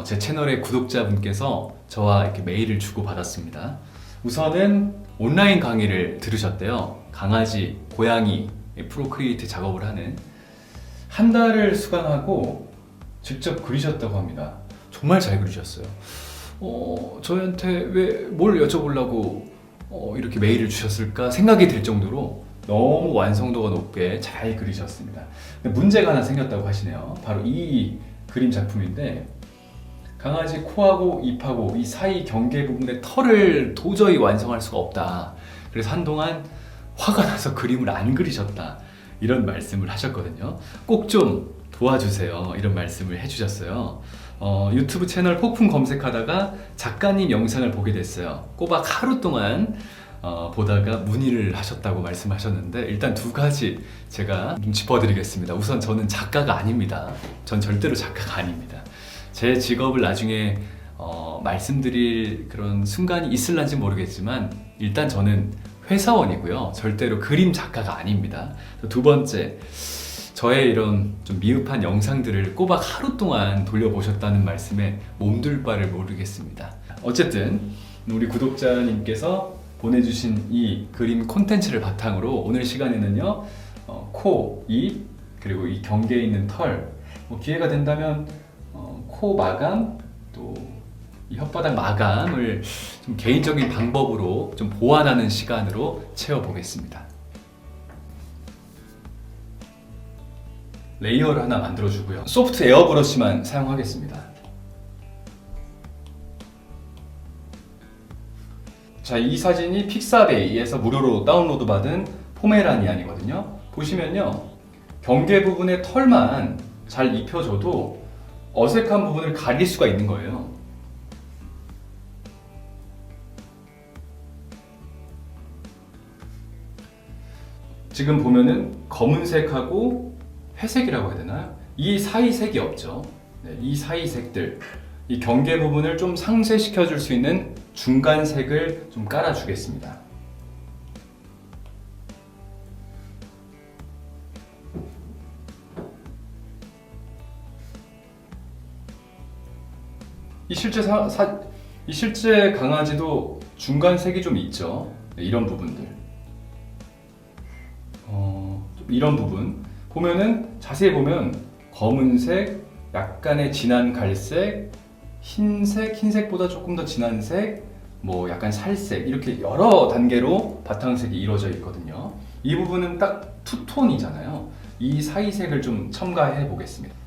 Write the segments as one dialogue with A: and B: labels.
A: 제 채널의 구독자분께서 저와 이렇게 메일을 주고받았습니다. 우선은 온라인 강의를 들으셨대요. 강아지, 고양이 프로크리에이트 작업을 하는 한 달을 수강하고 직접 그리셨다고 합니다. 정말 잘 그리셨어요. 저한테 왜 뭘 여쭤보려고 이렇게 메일을 주셨을까 생각이 들 정도로 너무 완성도가 높게 잘 그리셨습니다. 근데 문제가 하나 생겼다고 하시네요. 바로 이 그림 작품인데 강아지 코하고 입하고 이 사이 경계 부분의 털을 도저히 완성할 수가 없다. 그래서 한동안 화가 나서 그림을 안 그리셨다. 이런 말씀을 하셨거든요. 꼭 좀 도와주세요. 이런 말씀을 해주셨어요. 유튜브 채널 폭풍 검색하다가 작가님 영상을 보게 됐어요. 꼬박 하루 동안 보다가 문의를 하셨다고 말씀하셨는데 일단 두 가지 제가 좀 짚어드리겠습니다. 우선 저는 작가가 아닙니다. 전 절대로 작가가 아닙니다. 제 직업을 나중에 말씀드릴 그런 순간이 있을런지 모르겠지만 일단 저는 회사원이고요. 절대로 그림 작가가 아닙니다. 두 번째, 저의 이런 좀 미흡한 영상들을 꼬박 하루 동안 돌려보셨다는 말씀에 몸둘 바를 모르겠습니다. 어쨌든 우리 구독자님께서 보내주신 이 그림 콘텐츠를 바탕으로 오늘 시간에는요 코, 입, 그리고 이 경계에 있는 털, 기회가 된다면 코 마감, 또 이 혓바닥 마감을 좀 개인적인 방법으로 좀 보완하는 시간으로 채워보겠습니다. 레이어를 하나 만들어주고요. 소프트 에어브러쉬만 사용하겠습니다. 자, 이 사진이 픽사베이에서 무료로 다운로드 받은 포메라니안이거든요. 보시면요, 경계 부분의 털만 잘 입혀줘도 어색한 부분을 가릴 수가 있는 거예요. 지금 보면은 검은색하고 회색이라고 해야 되나요? 이 사이 색이 없죠. 네, 이 사이 색들, 이 경계 부분을 좀 상쇄시켜 줄 수 있는 중간 색을 좀 깔아주겠습니다. 이 실제 강아지도 중간 색이 좀 있죠. 네, 이런 부분들. 이런 부분 보면은 자세히 보면 검은색, 약간의 진한 갈색, 흰색, 흰색보다 조금 더 진한 색, 뭐 약간 살색 이렇게 여러 단계로 바탕색이 이루어져 있거든요. 이 부분은 딱 투톤이잖아요. 이 사이 색을 좀 첨가해 보겠습니다.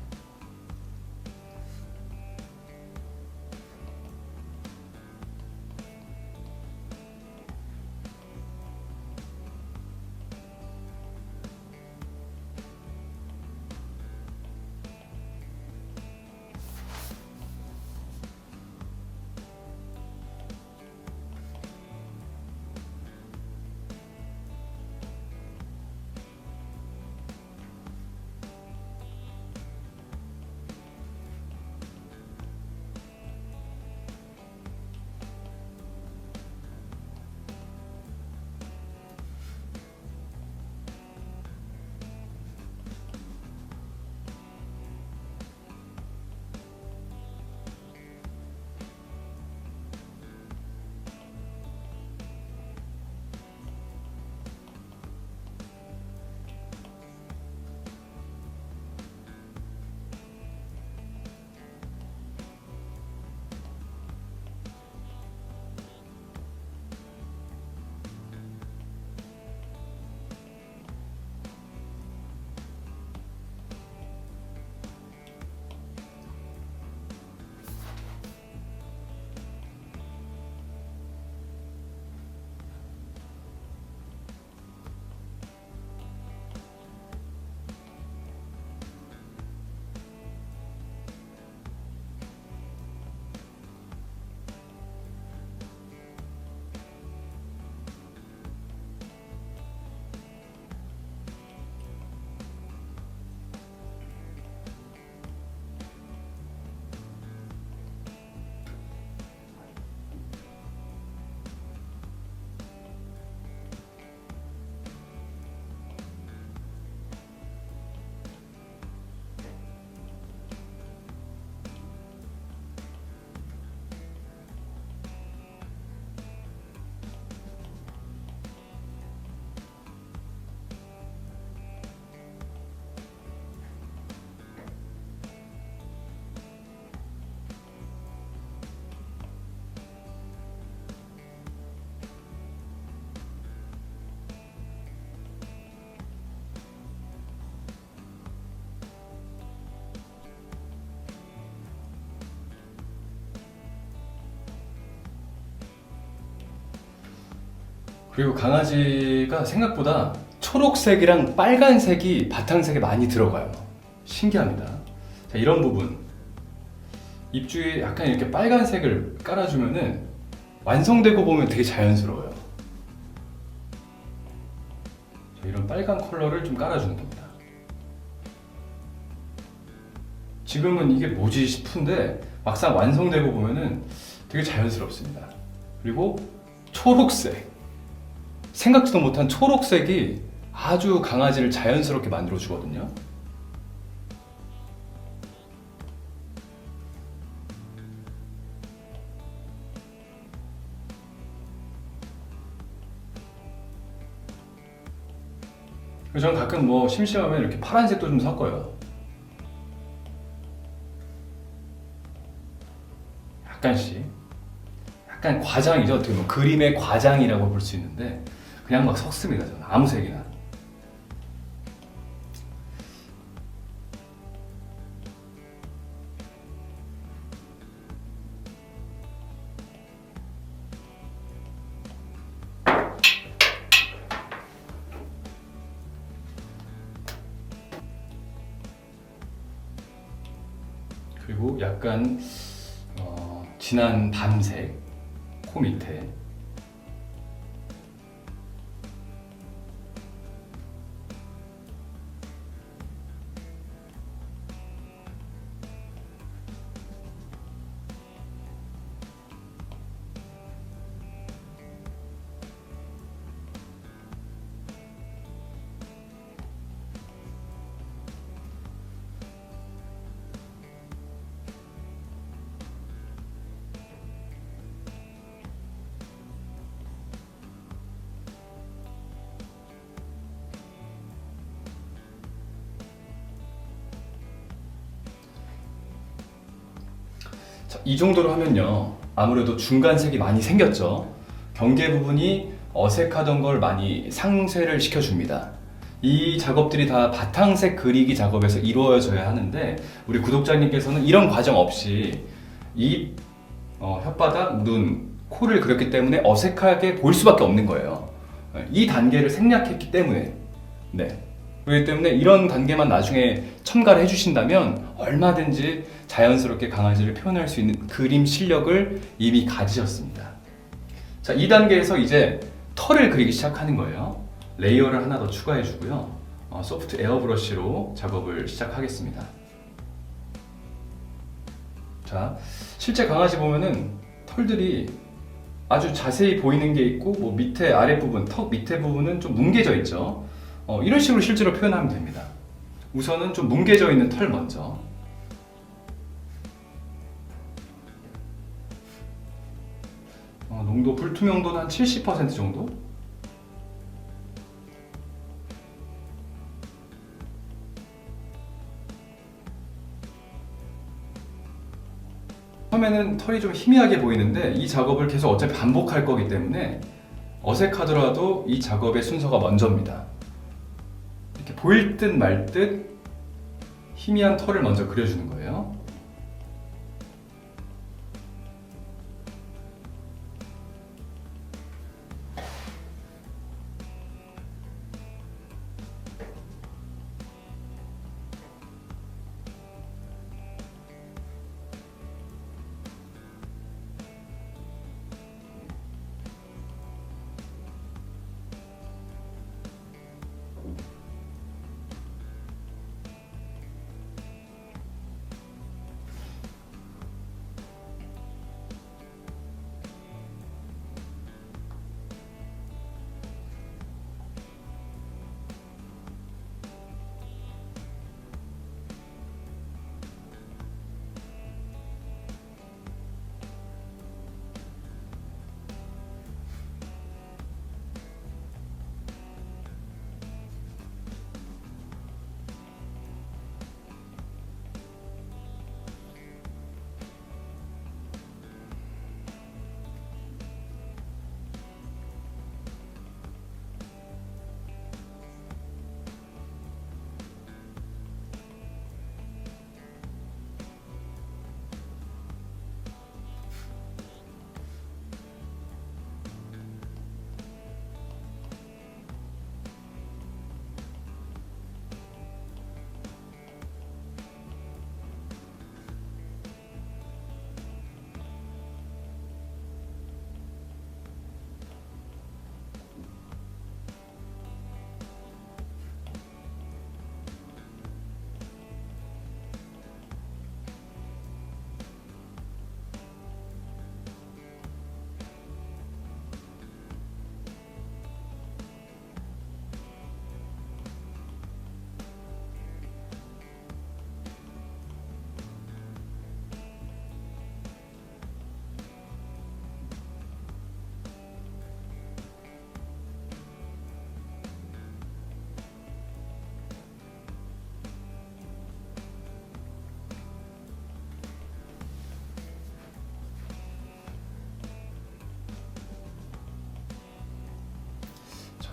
A: 그리고 강아지가 생각보다 초록색이랑 빨간색이 바탕색에 많이 들어가요. 신기합니다. 자, 이런 부분 입주에 약간 이렇게 빨간색을 깔아주면은 완성되고 보면 되게 자연스러워요. 자, 이런 빨간 컬러를 좀 깔아주는 겁니다. 지금은 이게 뭐지 싶은데 막상 완성되고 보면은 되게 자연스럽습니다. 그리고 초록색, 생각지도 못한 초록색이 아주 강아지를 자연스럽게 만들어 주거든요. 그래서 저는 가끔 뭐 심심하면 이렇게 파란색도 좀 섞어요. 약간씩. 약간 과장이죠. 어떻게 보면 그림의 과장이라고 볼 수 있는데 그냥 막 섞습니다. 저는 아무 색이나. 그리고 약간 진한 밤색 코 밑에 자, 이 정도로 하면요 아무래도 중간색이 많이 생겼죠. 경계 부분이 어색하던 걸 많이 상쇄를 시켜줍니다. 이 작업들이 다 바탕색 그리기 작업에서 이루어져야 하는데 우리 구독자님께서는 이런 과정 없이 입, 혓바닥, 눈, 코를 그렸기 때문에 어색하게 보일 수밖에 없는 거예요. 이 단계를 생략했기 때문에 네. 그렇기 때문에 이런 단계만 나중에 첨가를 해주신다면 얼마든지 자연스럽게 강아지를 표현할 수 있는 그림 실력을 이미 가지셨습니다. 자, 2단계에서 이제 털을 그리기 시작하는 거예요. 레이어를 하나 더 추가해 주고요. 소프트 에어브러쉬로 작업을 시작하겠습니다. 자, 실제 강아지 보면은 털들이 아주 자세히 보이는 게 있고 뭐 밑에 아랫부분, 턱 밑에 부분은 좀 뭉개져 있죠. 이런 식으로 실제로 표현하면 됩니다. 우선은 좀 뭉개져 있는 털 먼저. 농도 불투명도는 한 70% 정도? 처음에는 털이 좀 희미하게 보이는데 이 작업을 계속 어차피 반복할 거기 때문에 어색하더라도 이 작업의 순서가 먼저입니다. 이렇게 보일 듯 말 듯 희미한 털을 먼저 그려주는 거예요.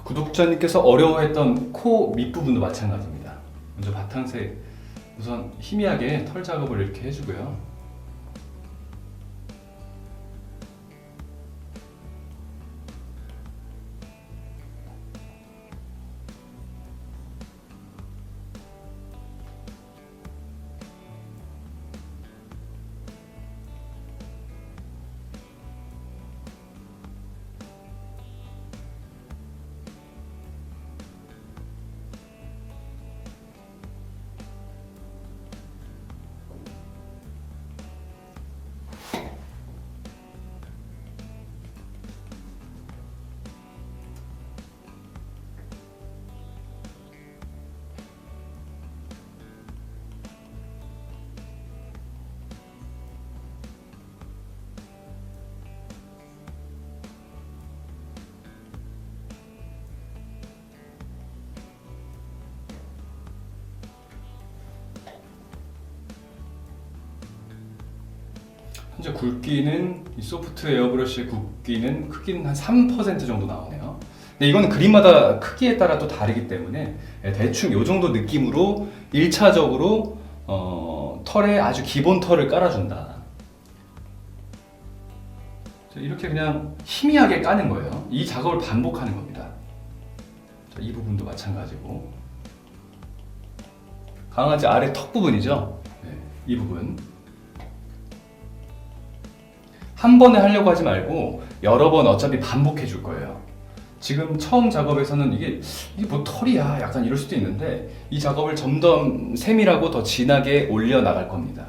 A: 구독자님께서 어려워했던 코 밑부분도 마찬가지입니다. 먼저 바탕색 우선 희미하게 털 작업을 이렇게 해주고요. 현재 굵기는 이 소프트 에어브러쉬의 굵기는 크기는 한 3% 정도 나오네요. 근데 이거는 그림마다 크기에 따라 또 다르기 때문에 대충 이 정도 느낌으로 1차적으로 털에 아주 기본 털을 깔아준다. 이렇게 그냥 희미하게 까는 거예요. 이 작업을 반복하는 겁니다. 이 부분도 마찬가지고, 강아지 아래 턱 부분이죠. 이 부분 한 번에 하려고 하지 말고 여러 번 어차피 반복해 줄 거예요. 지금 처음 작업에서는 이게 뭐 털이야 약간 이럴 수도 있는데, 이 작업을 점점 세밀하고 더 진하게 올려 나갈 겁니다.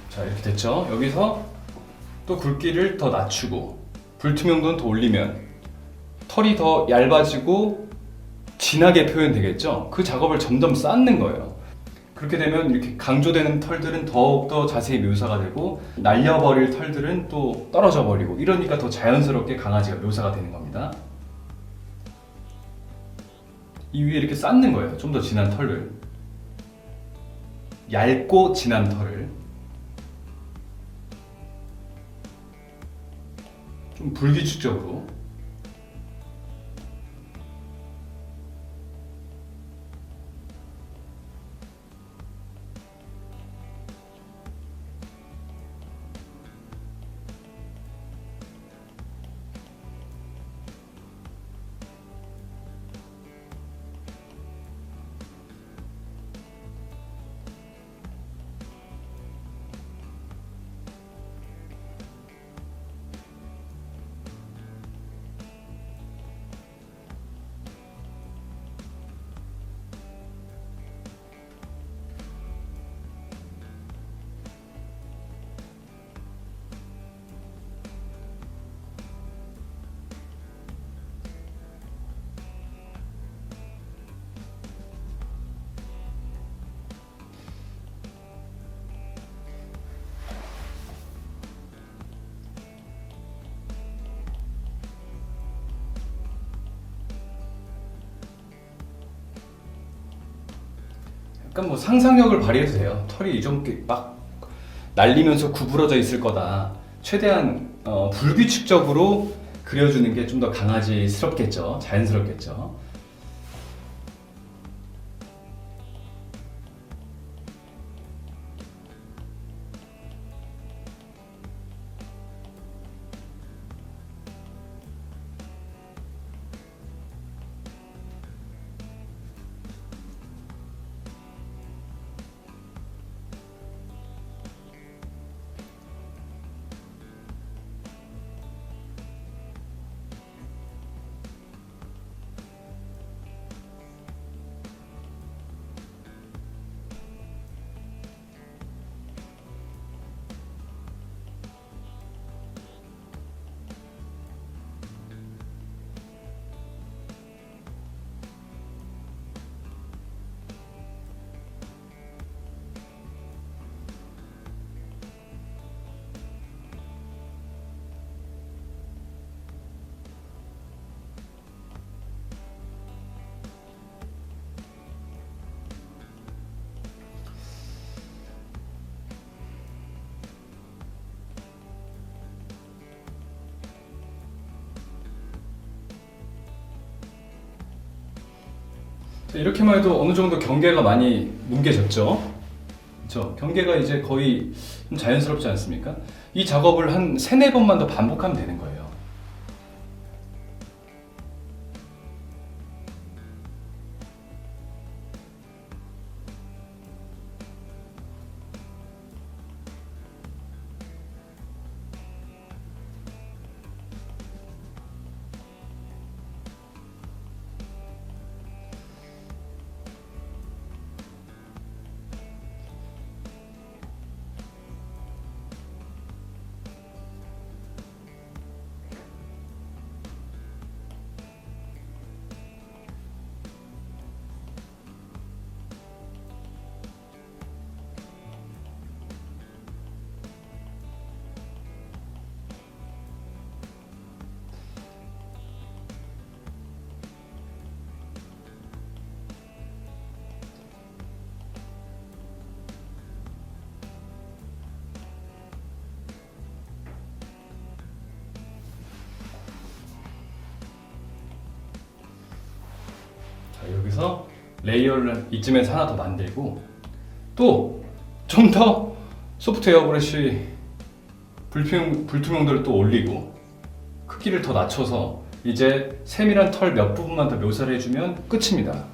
A: 자, 이렇게 됐죠? 여기서 또 굵기를 더 낮추고 불투명도는 더 올리면 털이 더 얇아지고 진하게 표현되겠죠? 그 작업을 점점 쌓는 거예요. 그렇게 되면 이렇게 강조되는 털들은 더욱더 자세히 묘사가 되고, 날려버릴 털들은 또 떨어져 버리고, 이러니까 더 자연스럽게 강아지가 묘사가 되는 겁니다. 이 위에 이렇게 쌓는 거예요. 좀 더 진한 털을, 얇고 진한 털을 좀 불규칙적으로. 약간 뭐 상상력을 발휘해도 돼요. 털이 이 정도 막 날리면서 구부러져 있을 거다. 최대한 불규칙적으로 그려주는 게 좀 더 강아지스럽겠죠. 자연스럽겠죠. 자, 이렇게만 해도 어느 정도 경계가 많이 뭉개졌죠? 그렇죠? 경계가 이제 거의 좀 자연스럽지 않습니까? 이 작업을 한 3-4번만 더 반복하면 되는 거예요. 자, 여기서 레이어를 이쯤에서 하나 더 만들고 또 좀 더 소프트 에어브러쉬 불투명도를 또 올리고 크기를 더 낮춰서 이제 세밀한 털 몇 부분만 더 묘사를 해주면 끝입니다.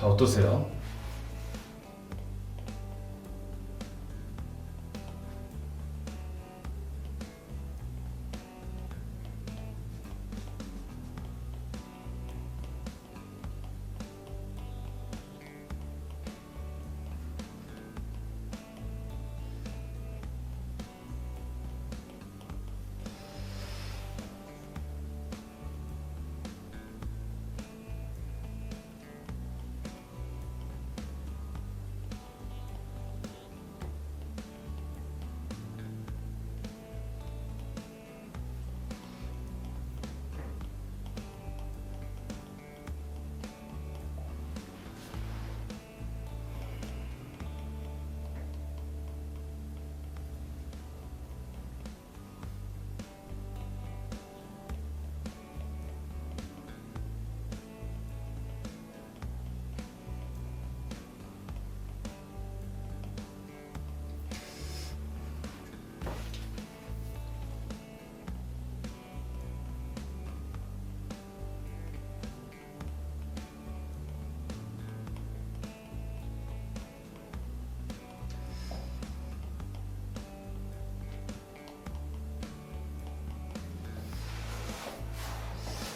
A: 자, 어떠세요?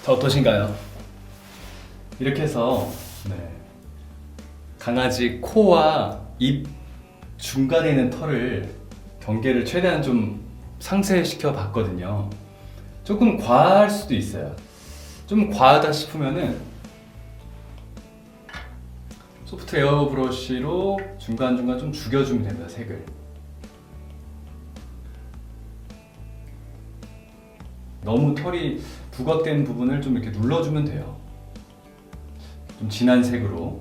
A: 자, 어떠신가요? 이렇게 해서 강아지 코와 입 중간에 있는 털을 경계를 최대한 좀 상쇄시켜 봤거든요. 조금 과할 수도 있어요. 좀 과하다 싶으면은 소프트 에어 브러쉬로 중간중간 좀 죽여주면 됩니다, 색을. 너무 털이 부각된 부분을 좀 이렇게 눌러주면 돼요. 좀 진한 색으로.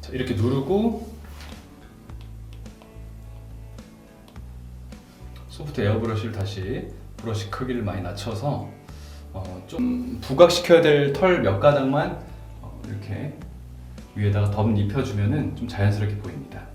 A: 자, 이렇게 누르고 소프트 에어브러쉬를 다시 브러쉬 크기를 많이 낮춰서 좀 부각시켜야 될 털 몇 가닥만 이렇게 위에다가 덧 입혀주면은 좀 자연스럽게 보입니다.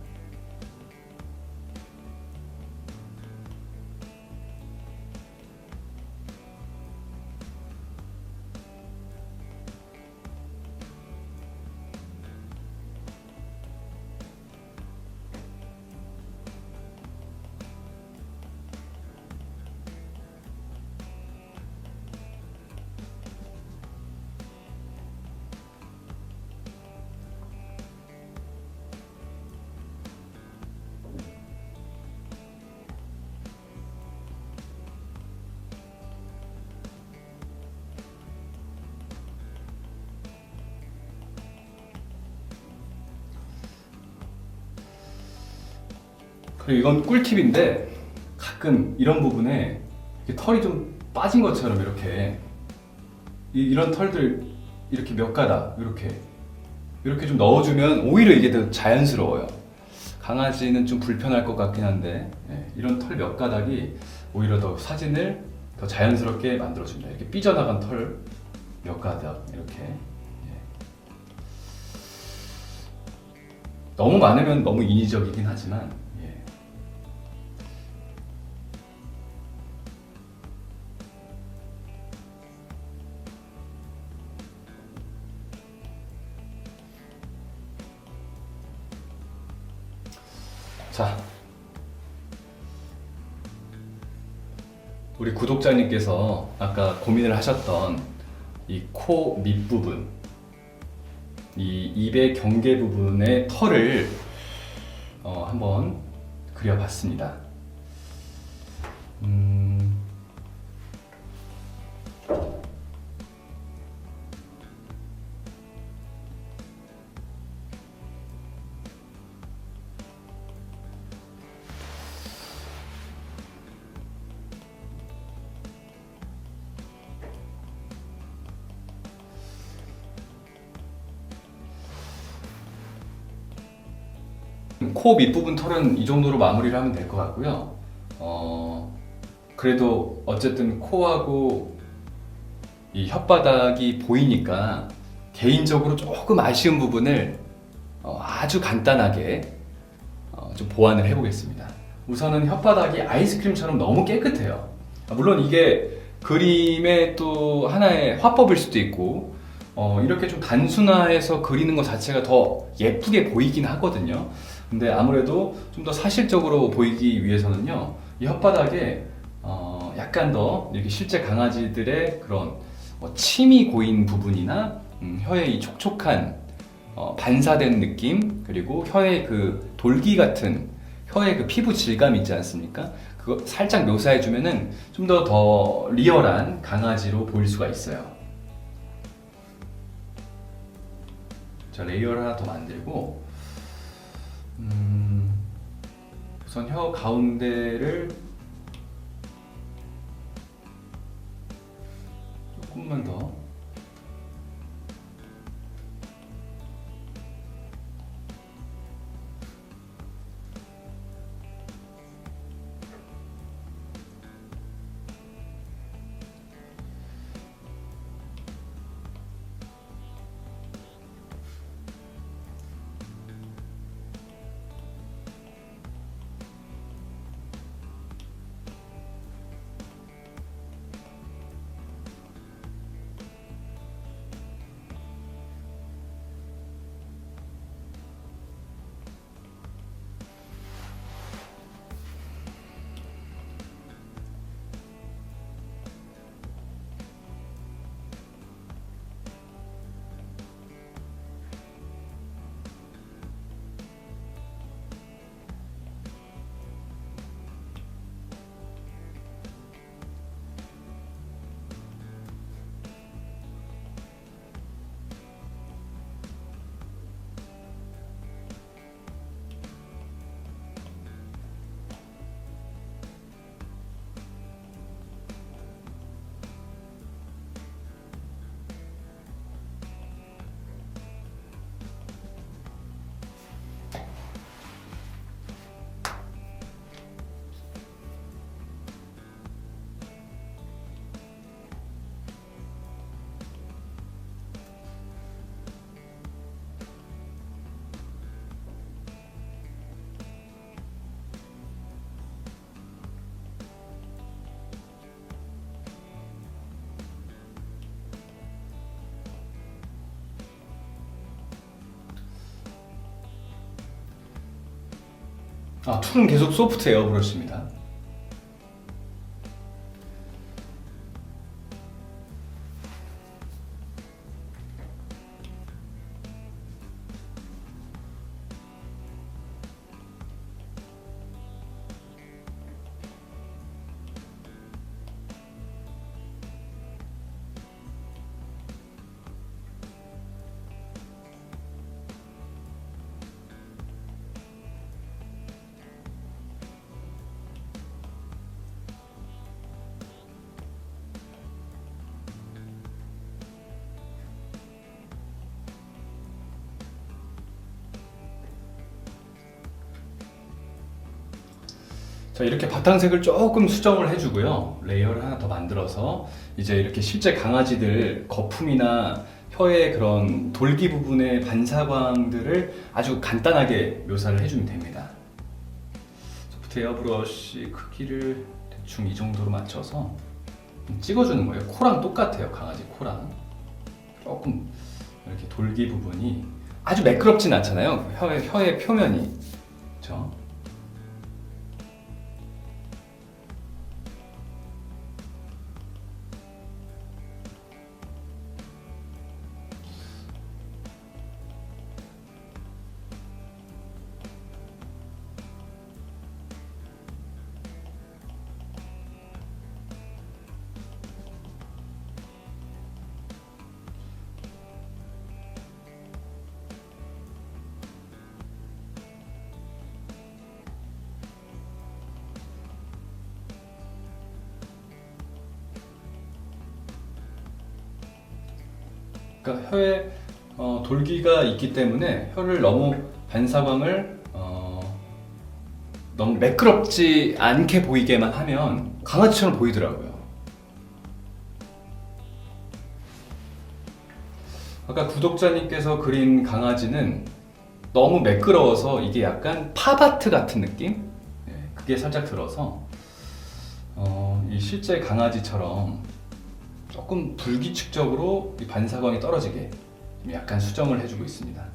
A: 그리고 이건 꿀팁인데 가끔 이런 부분에 털이 좀 빠진 것처럼 이렇게 이런 털들 이렇게 몇 가닥 이렇게 좀 넣어주면 오히려 이게 더 자연스러워요. 강아지는 좀 불편할 것 같긴 한데 이런 털 몇 가닥이 오히려 더 사진을 더 자연스럽게 만들어줍니다. 이렇게 삐져나간 털 몇 가닥 이렇게. 너무 많으면 너무 인위적이긴 하지만 자, 우리 구독자님께서 아까 고민을 하셨던 이 코 밑부분, 이 입의 경계 부분의 털을 한번 그려봤습니다. 코 밑부분 털은 이 정도로 마무리를 하면 될 것 같고요. 그래도 어쨌든 코하고 이 혓바닥이 보이니까 개인적으로 조금 아쉬운 부분을 아주 간단하게 좀 보완을 해보겠습니다. 우선은 혓바닥이 아이스크림처럼 너무 깨끗해요. 물론 이게 그림의 또 하나의 화법일 수도 있고 이렇게 좀 단순화해서 그리는 것 자체가 더 예쁘게 보이긴 하거든요. 근데 아무래도 좀 더 사실적으로 보이기 위해서는요, 이 혓바닥에 약간 더 이렇게 실제 강아지들의 그런 침이 고인 부분이나 혀의 이 촉촉한 반사된 느낌, 그리고 혀의 그 돌기 같은 혀의 그 피부 질감 있지 않습니까? 그거 살짝 묘사해주면은 좀 더 리얼한 강아지로 보일 수가 있어요. 자, 레이어를 하나 더 만들고 우선 혀 가운데를 조금만 더 툴은 계속 소프트 에어브러쉬입니다. 자, 이렇게 바탕색을 조금 수정을 해주고요. 레이어를 하나 더 만들어서 이제 이렇게 실제 강아지들 거품이나 혀의 그런 돌기 부분의 반사광들을 아주 간단하게 묘사를 해주면 됩니다. 소프트 에어브러쉬 크기를 대충 이 정도로 맞춰서 찍어주는 거예요. 코랑 똑같아요. 강아지 코랑. 조금 이렇게 돌기 부분이 아주 매끄럽진 않잖아요. 혀의 표면이. 그렇죠? 그러니까 혀에 돌기가 있기 때문에 혀를 너무 반사광을 너무 매끄럽지 않게 보이게만 하면 강아지처럼 보이더라고요. 아까 구독자님께서 그린 강아지는 너무 매끄러워서 이게 약간 팝아트 같은 느낌? 그게 살짝 들어서 이 실제 강아지처럼 조금 불규칙적으로 이 반사광이 떨어지게 약간 수정을 해주고 있습니다.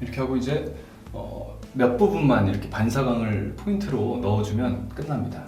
A: 이렇게 하고 이제 몇 부분만 이렇게 반사광을 포인트로 넣어주면 끝납니다.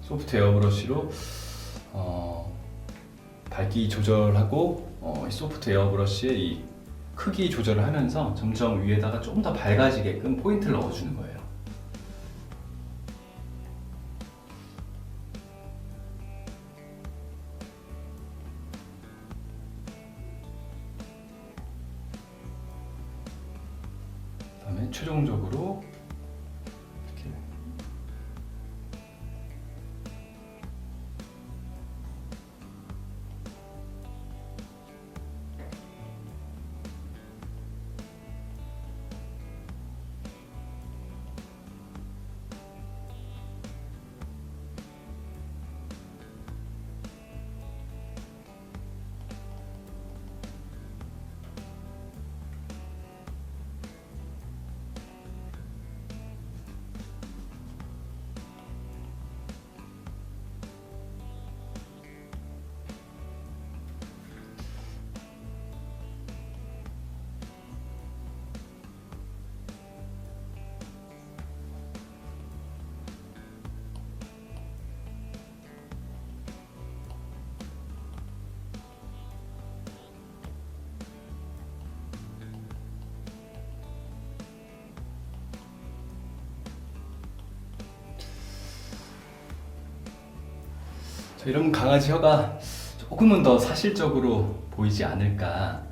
A: 소프트 에어브러쉬로 밝기 조절하고 이 소프트 에어브러쉬의 이 크기 조절을 하면서 점점 위에다가 좀 더 밝아지게끔 포인트를 넣어주는 거예요. 그다음에 최종적으로 이렇게 이런 강아지 혀가 조금은 더 사실적으로 보이지 않을까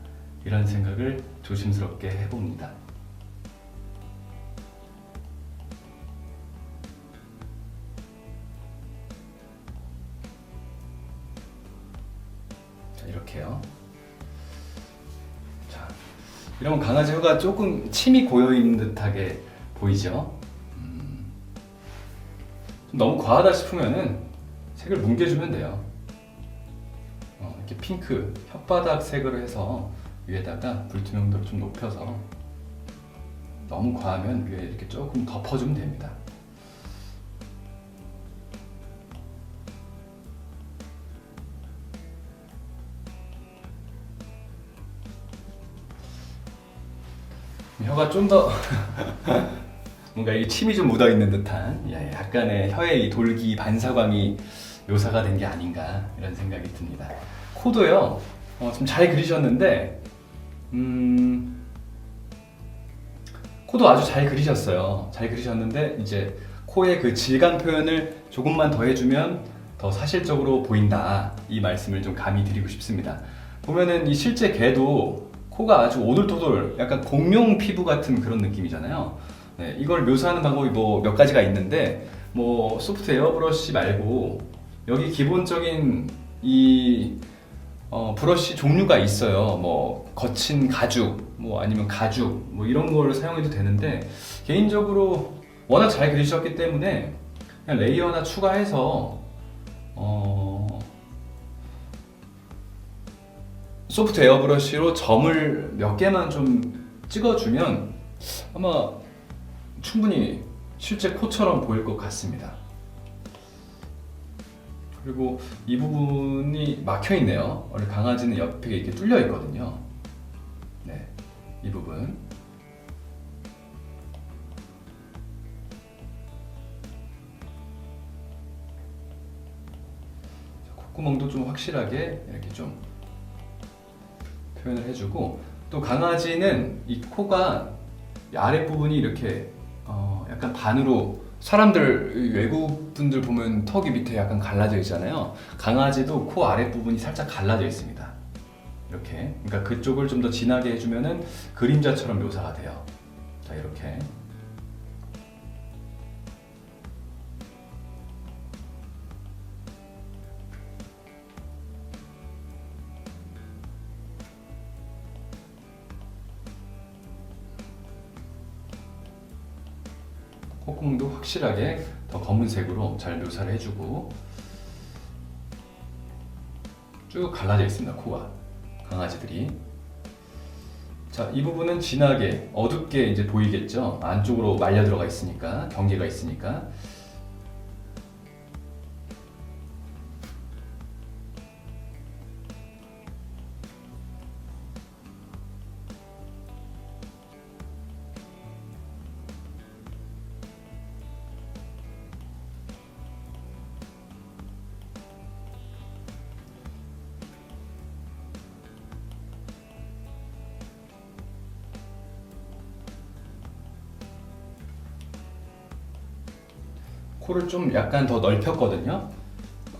A: 이런 생각을 조심스럽게 해봅니다. 자, 이렇게요. 자, 이러면 강아지 혀가 조금 침이 고여있는 듯하게 보이죠? 너무 과하다 싶으면은 색을 뭉개주면 돼요. 이렇게 핑크 혓바닥 색으로 해서 위에다가 불투명도를 좀 높여서 너무 과하면 위에 이렇게 조금 덮어주면 됩니다. 혀가 좀 더 뭔가 이 침이 좀 묻어 있는 듯한 약간의 혀의 이 돌기 반사광이 묘사가 된 게 아닌가 이런 생각이 듭니다. 코도요, 좀 잘 그리셨는데, 코도 아주 잘 그리셨어요. 잘 그리셨는데 이제 코의 그 질감 표현을 조금만 더 해주면 더 사실적으로 보인다 이 말씀을 좀 감히 드리고 싶습니다. 보면은 이 실제 개도 코가 아주 오돌토돌 약간 공룡 피부 같은 그런 느낌이잖아요. 네, 이걸 묘사하는 방법이 뭐 몇 가지가 있는데 뭐 소프트 에어브러쉬 말고 여기 기본적인 이 브러쉬 종류가 있어요. 뭐 거친 가죽, 뭐 아니면 가죽, 뭐 이런 걸 사용해도 되는데 개인적으로 워낙 잘 그리셨기 때문에 그냥 레이어나 추가해서 소프트 에어브러쉬로 점을 몇 개만 좀 찍어주면 아마 충분히 실제 코처럼 보일 것 같습니다. 그리고 이 부분이 막혀 있네요. 원래 강아지는 옆에 이렇게 뚫려 있거든요. 네, 이 부분. 콧구멍도 좀 확실하게 이렇게 좀 표현을 해주고, 또 강아지는 이 코가 아랫부분이 이렇게 약간 반으로, 사람들 외국 분들 보면 턱이 밑에 약간 갈라져 있잖아요. 강아지도 코 아랫부분이 살짝 갈라져 있습니다. 이렇게. 그러니까 그쪽을 좀 더 진하게 해주면은 그림자처럼 묘사가 돼요. 자, 이렇게. 콧구멍도 확실하게 더 검은색으로 잘 묘사를 해주고, 쭉 갈라져 있습니다, 코가. 강아지들이. 자, 이 부분은 진하게 어둡게 이제 보이겠죠. 안쪽으로 말려 들어가 있으니까, 경계가 있으니까. 코를 좀 약간 더 넓혔거든요.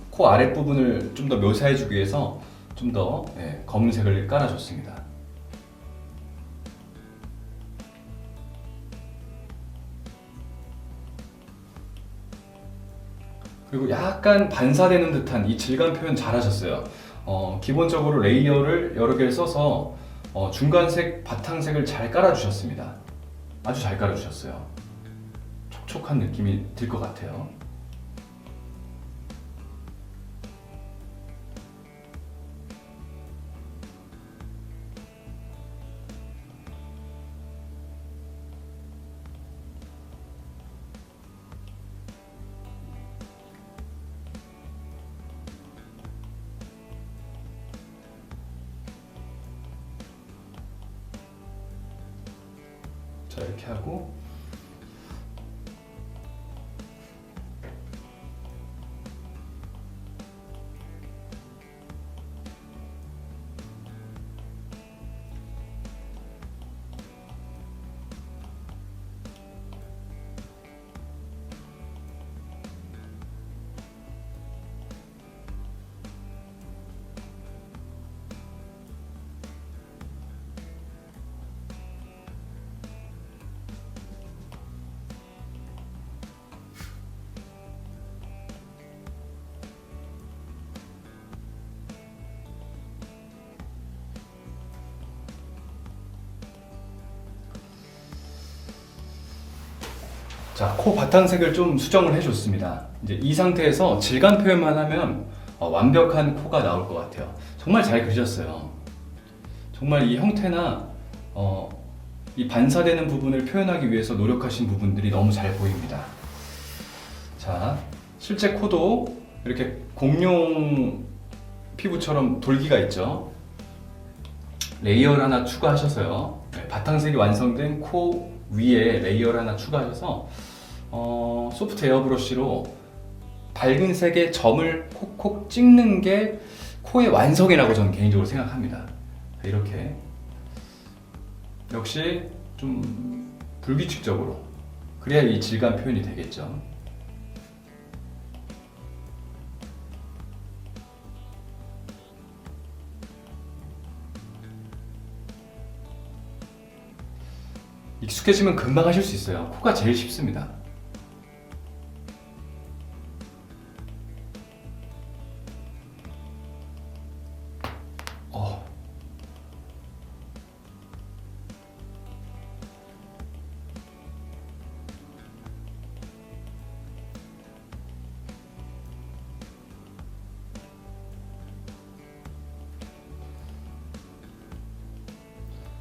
A: 코 아랫부분을 좀 더 묘사해주기 위해서 좀 더 검은색을 깔아줬습니다. 그리고 약간 반사되는 듯한 이 질감 표현 잘하셨어요. 기본적으로 레이어를 여러 개를 써서 중간색, 바탕색을 잘 깔아주셨습니다. 아주 잘 깔아주셨어요. 촉촉한 느낌이 들 것 같아요. 자, 이렇게 하고, 자, 코 바탕색을 좀 수정을 해줬습니다. 이제 이 상태에서 질감 표현만 하면 완벽한 코가 나올 것 같아요. 정말 잘 그리셨어요. 정말 이 형태나 이 반사되는 부분을 표현하기 위해서 노력하신 부분들이 너무 잘 보입니다. 자, 실제 코도 이렇게 공룡 피부처럼 돌기가 있죠. 레이어를 하나 추가하셔서요. 바탕색이 완성된 코 위에 레이어를 하나 추가하셔서 소프트 에어브러쉬로 밝은 색의 점을 콕콕 찍는 게 코의 완성이라고 저는 개인적으로 생각합니다. 이렇게 역시 좀 불규칙적으로, 그래야 이 질감 표현이 되겠죠. 익숙해지면 금방 하실 수 있어요. 코가 제일 쉽습니다.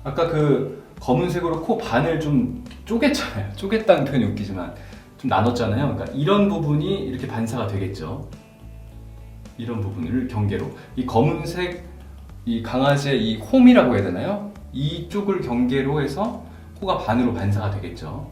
A: 아까 그 검은색으로 코 반을 좀 쪼갰잖아요. 쪼갰다는 표현이 웃기지만 좀 나눴잖아요. 그러니까 이런 부분이 이렇게 반사가 되겠죠. 이런 부분을 경계로 이 검은색 이 강아지의 이 홈이라고 해야 되나요? 이쪽을 경계로 해서 코가 반으로 반사가 되겠죠.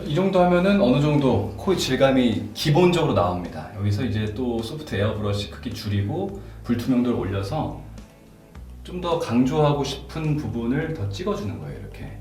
A: 이 정도 하면은 어느 정도 코의 질감이 기본적으로 나옵니다. 여기서 이제 또 소프트 에어 브러쉬 크기 줄이고 불투명도를 올려서 좀 더 강조하고 싶은 부분을 더 찍어주는 거예요, 이렇게.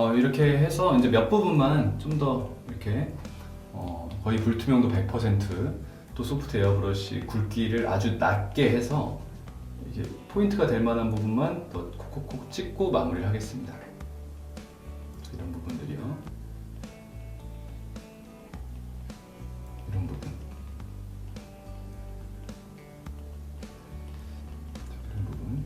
A: 이렇게 해서 이제 몇 부분만 좀 더 이렇게 거의 불투명도 100%또 소프트 에어브러쉬 굵기를 아주 낮게 해서 이게 포인트가 될 만한 부분만 더 콕콕콕 찍고 마무리를 하겠습니다. 이런 부분들이요. 이런 부분. 이런 부분.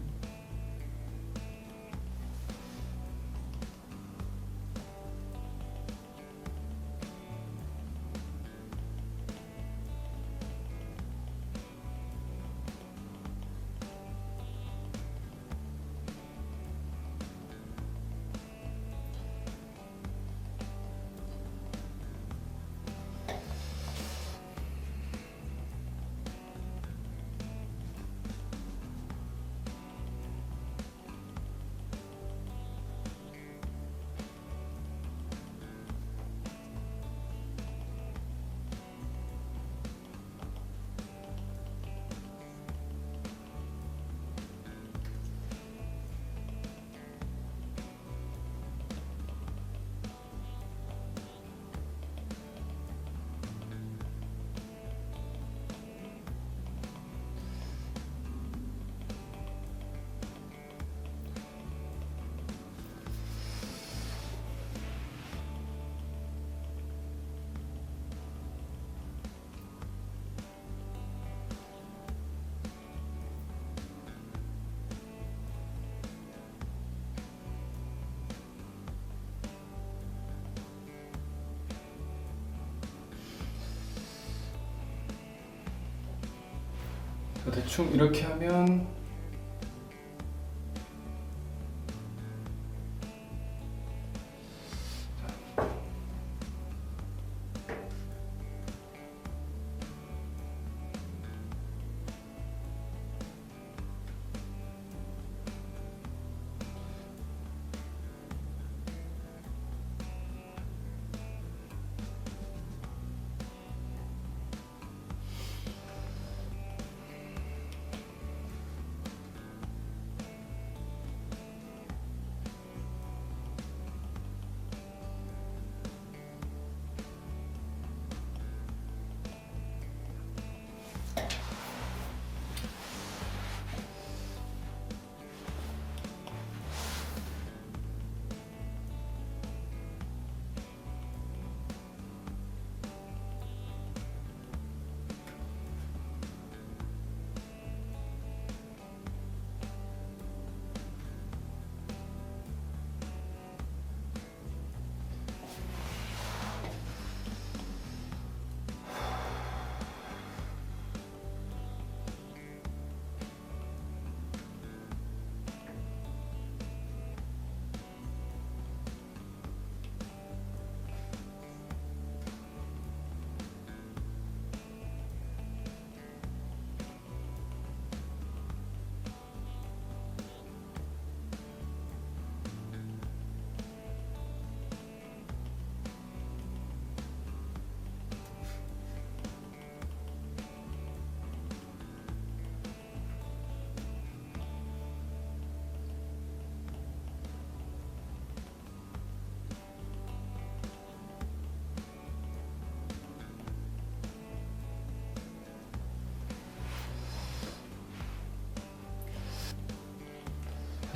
A: 대충 이렇게 하면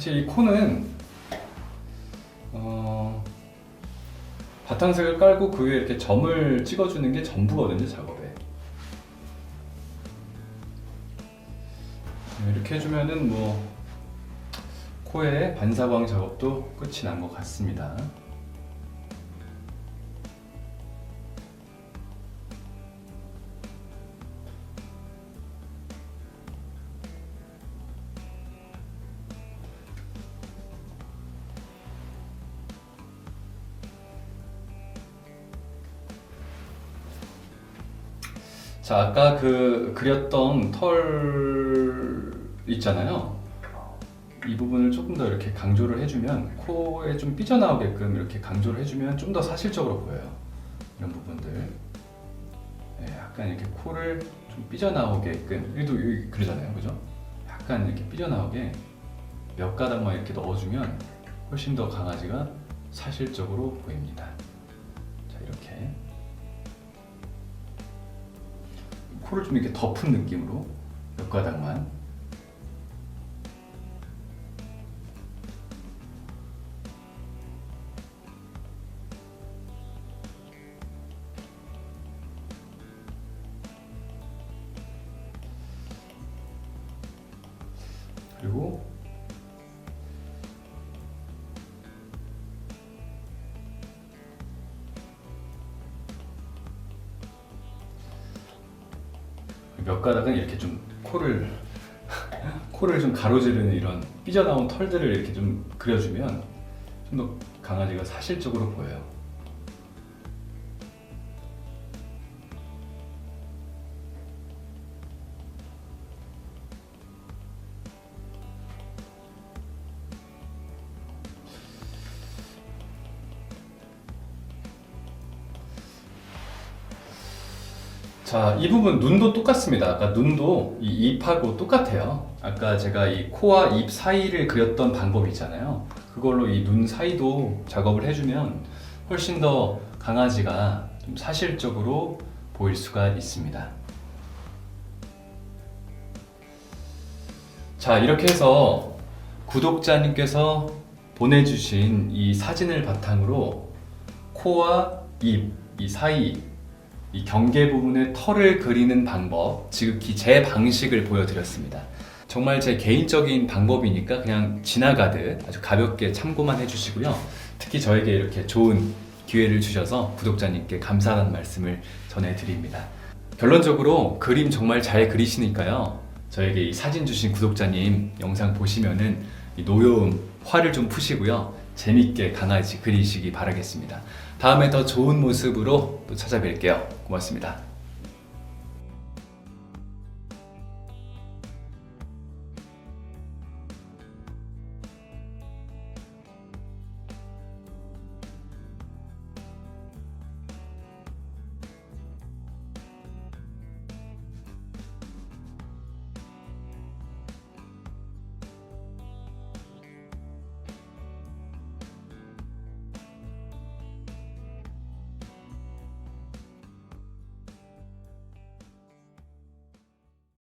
A: 사실 이 코는 바탕색을 깔고 그 위에 이렇게 점을 찍어주는 게 전부거든요, 작업에. 이렇게 해주면은 뭐 코의 반사광 작업도 끝이 난 것 같습니다. 자, 아까 그렸던 털 있잖아요. 이 부분을 조금 더 이렇게 강조를 해주면, 코에 좀 삐져나오게끔 이렇게 강조를 해주면 좀 더 사실적으로 보여요. 이런 부분들. 네, 약간 이렇게 코를 좀 삐져나오게끔, 여기 그러잖아요, 그죠? 약간 이렇게 삐져나오게 몇 가닥만 이렇게 넣어주면 훨씬 더 강아지가 사실적으로 보입니다. 자, 이렇게 코를 좀 이렇게 덮은 느낌으로 몇 가닥만. 그리고 몇 가닥은 이렇게 좀 코를 좀 가로지르는 이런 삐져나온 털들을 이렇게 좀 그려주면 좀 더 강아지가 사실적으로 보여요. 자, 이 부분 눈도 똑같습니다. 아까 눈도 이 입하고 똑같아요. 아까 제가 이 코와 입 사이를 그렸던 방법 있잖아요. 그걸로 이 눈 사이도 작업을 해주면 훨씬 더 강아지가 좀 사실적으로 보일 수가 있습니다. 자, 이렇게 해서 구독자님께서 보내주신 이 사진을 바탕으로 코와 입, 이 사이, 이 경계 부분의 털을 그리는 방법, 지극히 제 방식을 보여드렸습니다. 정말 제 개인적인 방법이니까 그냥 지나가듯 아주 가볍게 참고만 해주시고요. 특히 저에게 이렇게 좋은 기회를 주셔서 구독자님께 감사하다는 말씀을 전해드립니다. 결론적으로 그림 정말 잘 그리시니까요. 저에게 이 사진 주신 구독자님 영상 보시면은 이 노여움, 화를 좀 푸시고요. 재밌게 강아지 그리시기 바라겠습니다. 다음에 더 좋은 모습으로 또 찾아뵐게요. 고맙습니다.